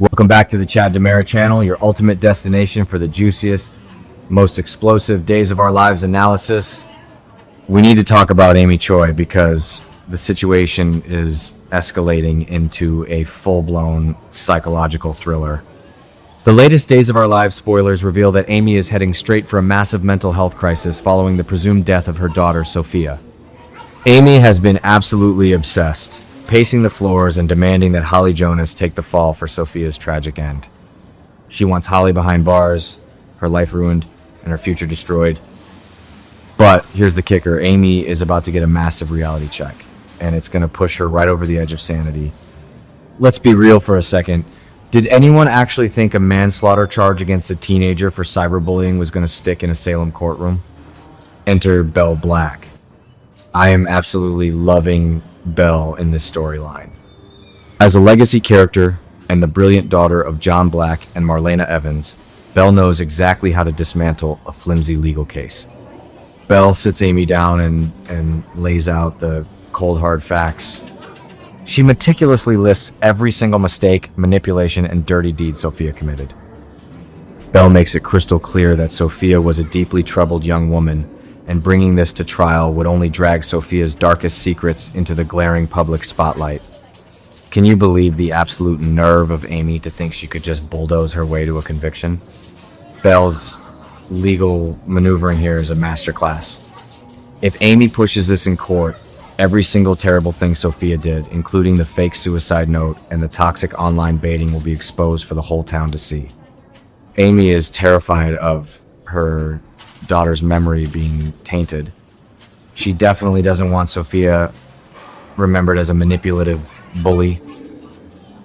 Welcome back to the Chad DiMera Channel, your ultimate destination for the juiciest, most explosive days of our lives analysis. We need to talk about Amy Choi because the situation is escalating into a full-blown psychological thriller. The latest Days of Our Lives spoilers reveal that Amy is heading straight for a massive mental health crisis following the presumed death of her daughter, Sophia. Amy has been absolutely obsessed, pacing the floors and demanding that Holly Jonas take the fall for Sophia's tragic end. She wants Holly behind bars, her life ruined, and her future destroyed. But here's the kicker, Amy is about to get a massive reality check, and it's going to push her right over the edge of sanity. Let's be real for a second. Did anyone actually think a manslaughter charge against a teenager for cyberbullying was going to stick in a Salem courtroom? Enter Belle Black. I am absolutely loving Belle in this storyline. As a legacy character and the brilliant daughter of John Black and Marlena Evans, Belle knows exactly how to dismantle a flimsy legal case. Belle sits Amy down and lays out the cold hard facts. She meticulously lists every single mistake, manipulation, and dirty deed Sophia committed. Belle makes it crystal clear that Sophia was a deeply troubled young woman, and bringing this to trial would only drag Sophia's darkest secrets into the glaring public spotlight. Can you believe the absolute nerve of Amy to think she could just bulldoze her way to a conviction? Belle's legal maneuvering here is a masterclass. If Amy pushes this in court, every single terrible thing Sophia did, including the fake suicide note and the toxic online baiting, will be exposed for the whole town to see. Amy is terrified of her daughter's memory being tainted. She definitely doesn't want Sophia remembered as a manipulative bully,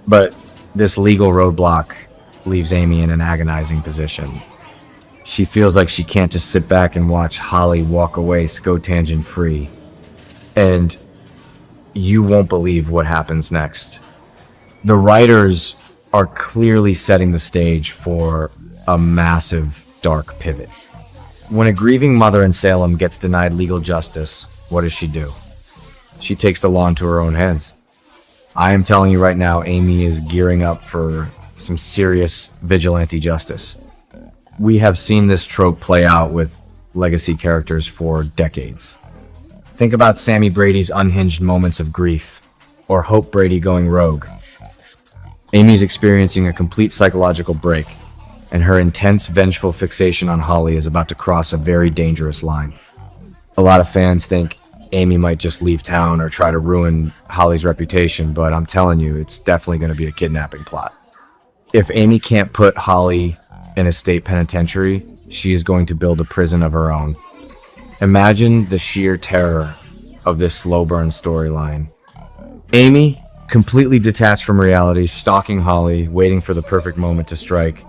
but this legal roadblock leaves Amy in an agonizing position. She feels like she can't just sit back and watch Holly walk away scotangent free. And you won't believe what happens next. The writers are clearly setting the stage for a massive dark pivot. When a grieving mother in Salem gets denied legal justice, what does she do? She takes the law into her own hands. I am telling you right now, Amy is gearing up for some serious vigilante justice. We have seen this trope play out with legacy characters for decades. Think about Sammy Brady's unhinged moments of grief, or Hope Brady going rogue. Amy's experiencing a complete psychological break, and her intense, vengeful fixation on Holly is about to cross a very dangerous line. A lot of fans think Amy might just leave town or try to ruin Holly's reputation, but I'm telling you, it's definitely going to be a kidnapping plot. If Amy can't put Holly in a state penitentiary, she is going to build a prison of her own. Imagine the sheer terror of this slow burn storyline. Amy, completely detached from reality, stalking Holly, waiting for the perfect moment to strike.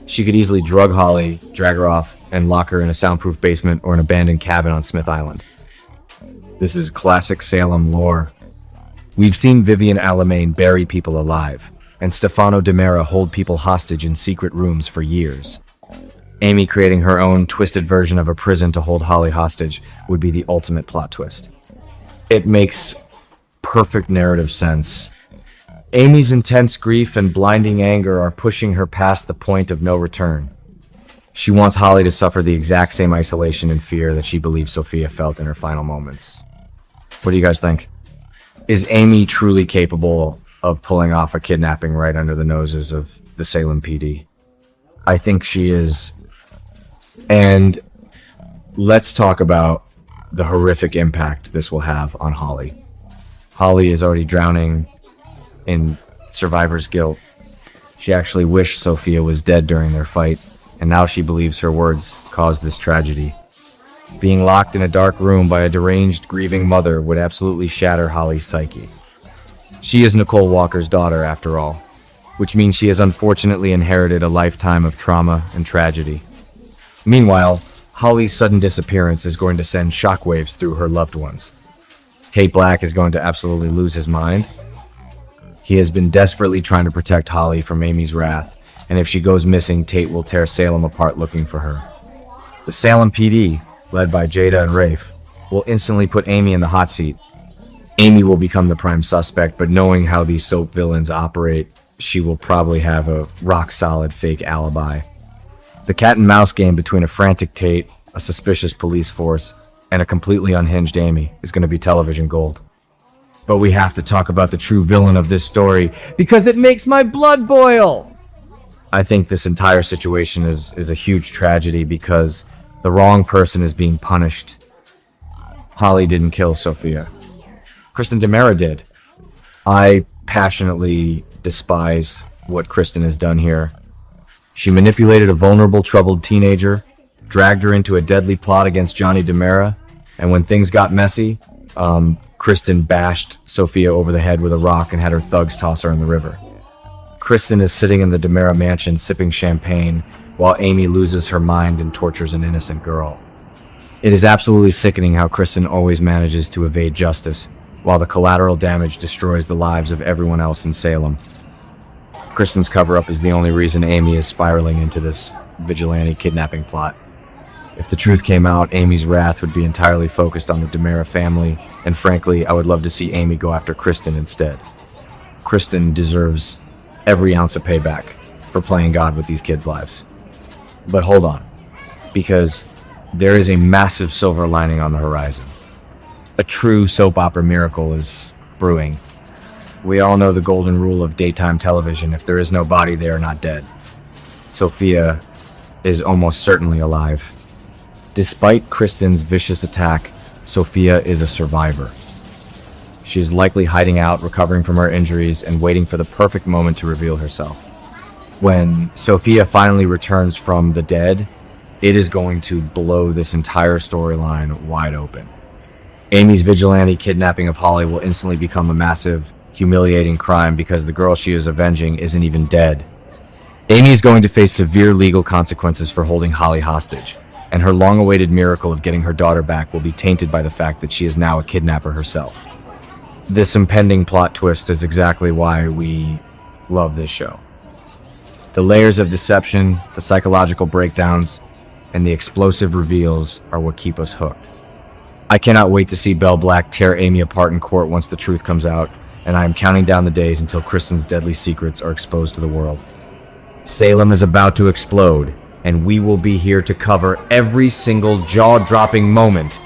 She could easily drug Holly, drag her off, and lock her in a soundproof basement or an abandoned cabin on Smith Island. This is classic Salem lore. We've seen Vivian Alamain bury people alive, and Stefano DiMera hold people hostage in secret rooms for years. Amy creating her own twisted version of a prison to hold Holly hostage would be the ultimate plot twist. It makes perfect narrative sense. Amy's intense grief and blinding anger are pushing her past the point of no return. She wants Holly to suffer the exact same isolation and fear that she believes Sophia felt in her final moments. What do you guys think? Is Amy truly capable of pulling off a kidnapping right under the noses of the Salem PD? I think she is. And let's talk about the horrific impact this will have on Holly. Holly is already drowning in survivor's guilt. She actually wished Sophia was dead during their fight, and now she believes her words caused this tragedy. Being locked in a dark room by a deranged, grieving mother would absolutely shatter Holly's psyche. She is Nicole Walker's daughter, after all, which means she has unfortunately inherited a lifetime of trauma and tragedy. Meanwhile, Holly's sudden disappearance is going to send shockwaves through her loved ones. Tate Black is going to absolutely lose his mind. He has been desperately trying to protect Holly from Amy's wrath, and if she goes missing, Tate will tear Salem apart looking for her. The Salem PD, led by Jada and Rafe, will instantly put Amy in the hot seat. Amy will become the prime suspect, but knowing how these soap villains operate, she will probably have a rock-solid fake alibi. The cat and mouse game between a frantic Tate, a suspicious police force, and a completely unhinged Amy is going to be television gold. But we have to talk about the true villain of this story because it makes my blood boil! I think this entire situation is a huge tragedy because the wrong person is being punished. Holly didn't kill Sophia. Kristen DiMera did. I passionately despise what Kristen has done here. She manipulated a vulnerable, troubled teenager, dragged her into a deadly plot against Johnny DiMera, and when things got messy, Kristen bashed Sophia over the head with a rock and had her thugs toss her in the river. Kristen is sitting in the DiMera mansion sipping champagne while Amy loses her mind and tortures an innocent girl. It is absolutely sickening how Kristen always manages to evade justice, while the collateral damage destroys the lives of everyone else in Salem. Kristen's cover-up is the only reason Amy is spiraling into this vigilante kidnapping plot. If the truth came out, Amy's wrath would be entirely focused on the DiMera family, and frankly, I would love to see Amy go after Kristen instead. Kristen deserves every ounce of payback for playing God with these kids' lives. But hold on, because there is a massive silver lining on the horizon. A true soap opera miracle is brewing. We all know the golden rule of daytime television: if there is no body, they are not dead. Sophia is almost certainly alive. Despite Kristen's vicious attack, Sophia is a survivor. She is likely hiding out, recovering from her injuries, and waiting for the perfect moment to reveal herself. When Sophia finally returns from the dead, it is going to blow this entire storyline wide open. Amy's vigilante kidnapping of Holly will instantly become a massive, humiliating crime because the girl she is avenging isn't even dead. Amy is going to face severe legal consequences for holding Holly hostage, and her long-awaited miracle of getting her daughter back will be tainted by the fact that she is now a kidnapper herself. This impending plot twist is exactly why we love this show. The layers of deception, the psychological breakdowns, and the explosive reveals are what keep us hooked. I cannot wait to see Belle Black tear Amy apart in court once the truth comes out, and I am counting down the days until Kristen's deadly secrets are exposed to the world. Salem is about to explode, and we will be here to cover every single jaw-dropping moment